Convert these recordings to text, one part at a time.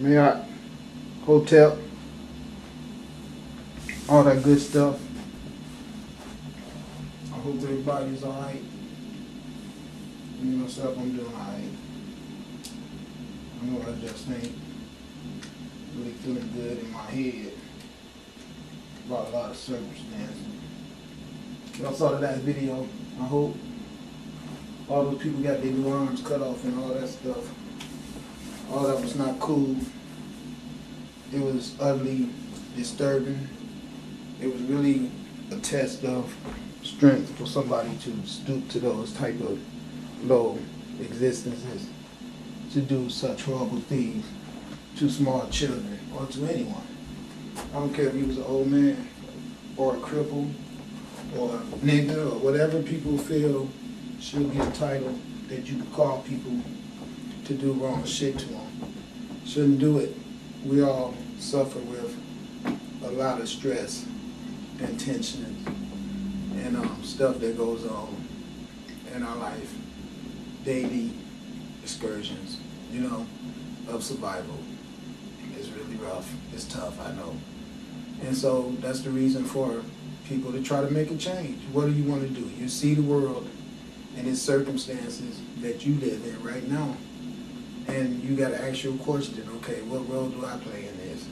Marriott, hotel, all that good stuff. I hope everybody's alright. Me myself, I'm doing alright. I know I just ain't really feeling good in my head about a lot of circumstances. Y'all saw the last video. I hope all those people got their new arms cut off and all that stuff. All that was not cool. It was utterly disturbing. It was really a test of strength for somebody to stoop to those type of low existences, to do such horrible things to small children or to anyone. I don't care if you was an old man or a cripple or a nigga or whatever people feel should be a title that you could call people to do wrong shit to them. Shouldn't do it. We all suffer with a lot of stress and tension and stuff that goes on in our life. Daily excursions, of survival. It's really rough. It's tough, I know. And so that's the reason for people to try to make a change. What do you want to do? You see the world and its circumstances that you live in right now. And you got to ask your question, okay, what role do I play in this?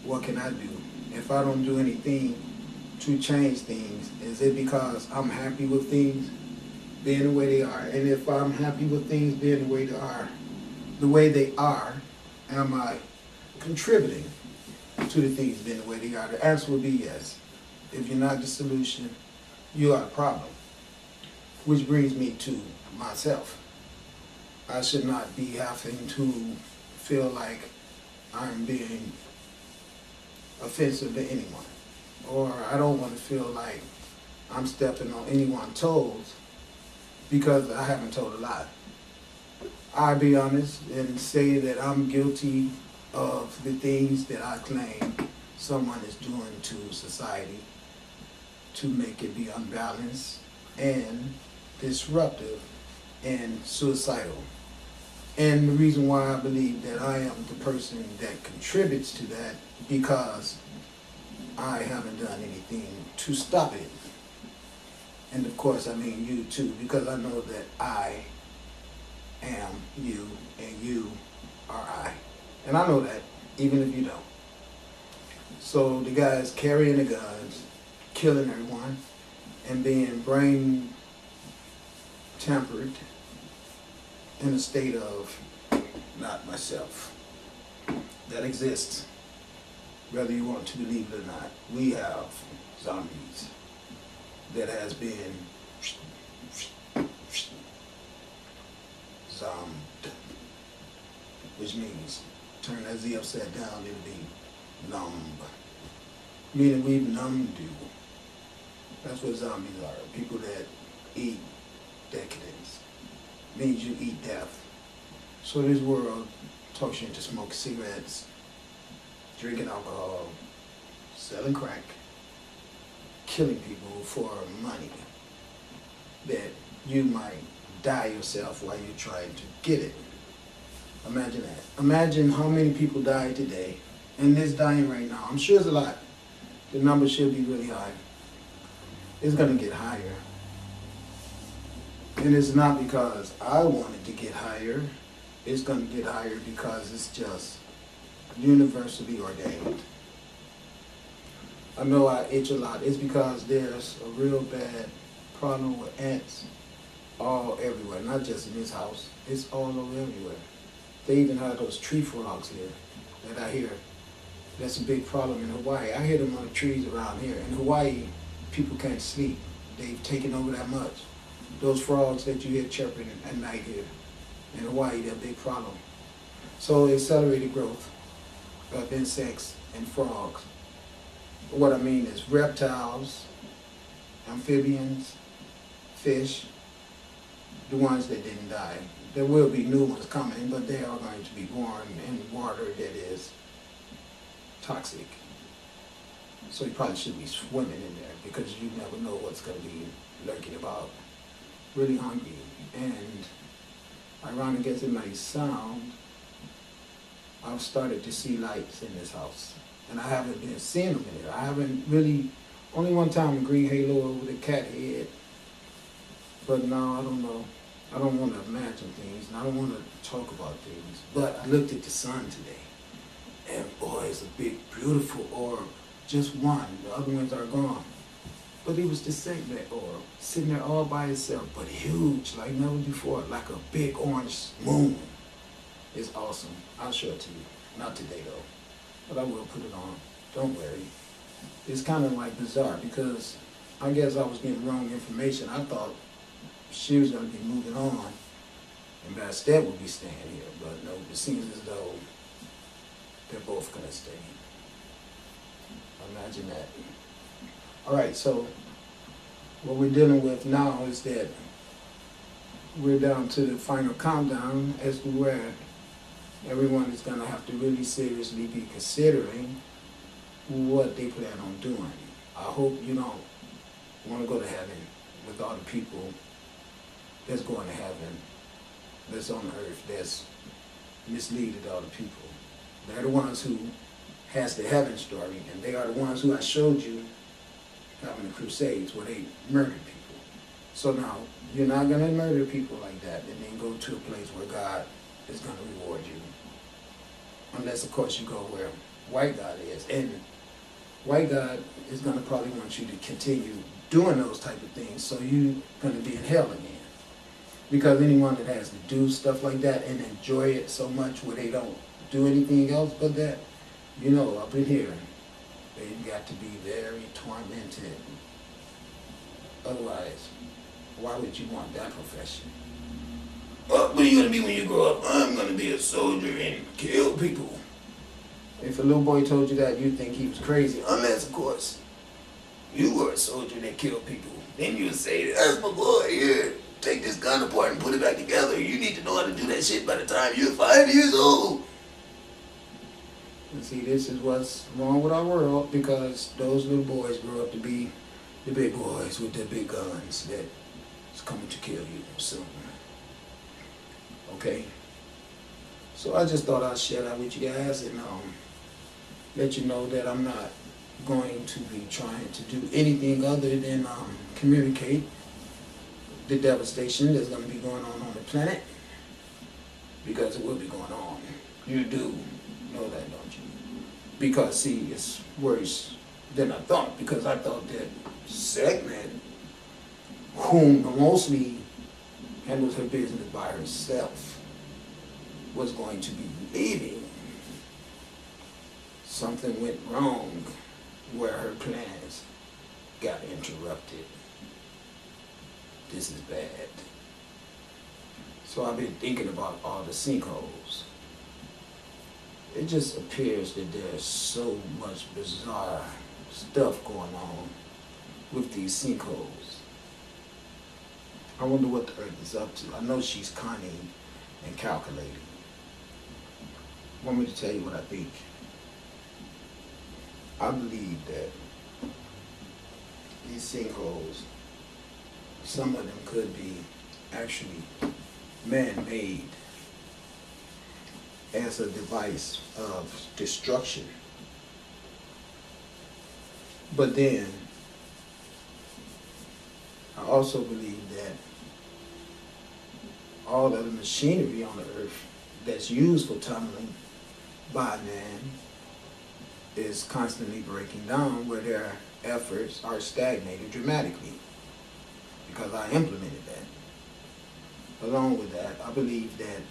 What can I do? If I don't do anything to change things, is it because I'm happy with things being the way they are? And if I'm happy with things being the way they are, am I contributing to the things being the way they are? The answer would be yes. If you're not the solution, you are the problem. Which brings me to myself. I should not be having to feel like I'm being offensive to anyone. Or I don't want to feel like I'm stepping on anyone's toes because I haven't told a lie. I'll be honest and say that I'm guilty of the things that I claim someone is doing to society to make it be unbalanced and disruptive and suicidal. And the reason why I believe that I am the person that contributes to that, because I haven't done anything to stop it. And of course I mean you too, because I know that I am you and you are I. And I know that, even if you don't. So the guys carrying the guns, killing everyone, and being brain tampered in a state of not myself that exists, whether you want to believe it or not. We have zombies that has been zommed, which means turn that Z upside down, it'll be numb, meaning we've numbed you. That's what zombies are. People that eat decadence. Means you eat death. So this world talks you into smoking cigarettes, drinking alcohol, selling crack, killing people for money, that you might die yourself while you're trying to get it. Imagine that. Imagine how many people died today, and it's dying right now. I'm sure it's a lot. The number should be really high. It's going to get higher. And it's not because I want it to get higher. It's going to get higher because it's just universally ordained. I know I itch a lot. It's because there's a real bad problem with ants all everywhere, not just in this house. It's all over everywhere. They even have those tree frogs here that I hear. That's a big problem in Hawaii. I hear them on the trees around here. In Hawaii, people can't sleep. They've taken over that much. Those frogs that you hear chirping at night here in Hawaii, they're a big problem. So accelerated growth of insects and frogs. What I mean is reptiles, amphibians, fish, the ones that didn't die. There will be new ones coming, but they are going to be born in water that is toxic. So you probably shouldn't be swimming in there because you never know what's going to be lurking about. Really hungry. And ironic as it might sound, I've started to see lights in this house. And I haven't been seeing them in there. I haven't really, only one time a green halo over the cat head. But no, I don't know. I don't want to imagine things, and I don't want to talk about things. But I looked at the sun today, and boy, it's a big, beautiful orb. Just one. The other ones are gone. But it was the segment orb, sitting there all by itself, but huge, like never before, like a big orange moon. It's awesome. I'll show it to you. Not today, though. But I will put it on. Don't worry. It's kind of like bizarre, because I guess I was getting wrong information. I thought she was going to be moving on, and Bastet would be staying here. But no, it seems as though they're both going to stay. Imagine that. All right, so what we're dealing with now is that we're down to the final countdown as to where everyone is going to have to really seriously be considering what they plan on doing. I hope you don't want to go to heaven with all the people that's going to heaven, that's on earth, that's misleading all the people. They're the ones who has the heaven story, and they are the ones who I showed you having the crusades where they murdered people. So now, you're not going to murder people like that and then go to a place where God is going to reward you. Unless, of course, you go where white God is. And white God is going to probably want you to continue doing those type of things, so you're going to be in hell again. Because anyone that has to do stuff like that and enjoy it so much where they don't do anything else but that, you know, up in here, they've got to be very tormented. Otherwise, why would you want that profession? What are you going to be when you grow up? I'm going to be a soldier and kill people. If a little boy told you that, you'd think he was crazy. Unless, of course, you were a soldier that killed people. Then you would say, that's my boy here. Take this gun apart and put it back together. You need to know how to do that shit by the time you're 5 years old. And see, this is what's wrong with our world, because those little boys grow up to be the big boys with the big guns that's coming to kill you soon. Okay? So I just thought I'd share that with you guys and let you know that I'm not going to be trying to do anything other than communicate the devastation that's going to be going on the planet, because it will be going on. You do know that, don't you? Because, see, it's worse than I thought, because I thought that Segment, whom mostly handles her business by herself, was going to be leaving. Something went wrong where her plans got interrupted. This is bad. So I've been thinking about all the sinkholes. It just appears that there's so much bizarre stuff going on with these sinkholes. I wonder what the earth is up to. I know she's cunning and calculating. Want me to tell you what I think? I believe that these sinkholes, some of them could be actually man-made as a device of destruction. But then, I also believe that all of the machinery on the earth that's used for tunneling by man is constantly breaking down, where their efforts are stagnated dramatically, because I implemented that. Along with that, I believe that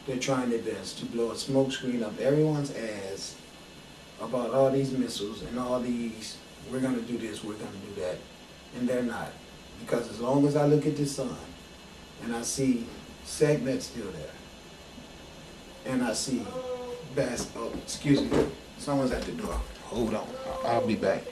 they're trying their best to blow a smokescreen up everyone's ass about all these missiles and all these, we're going to do this, we're going to do that. And they're not. Because as long as I look at the sun and I see Segment still there, and I see excuse me, someone's at the door. Hold on, I'll be back.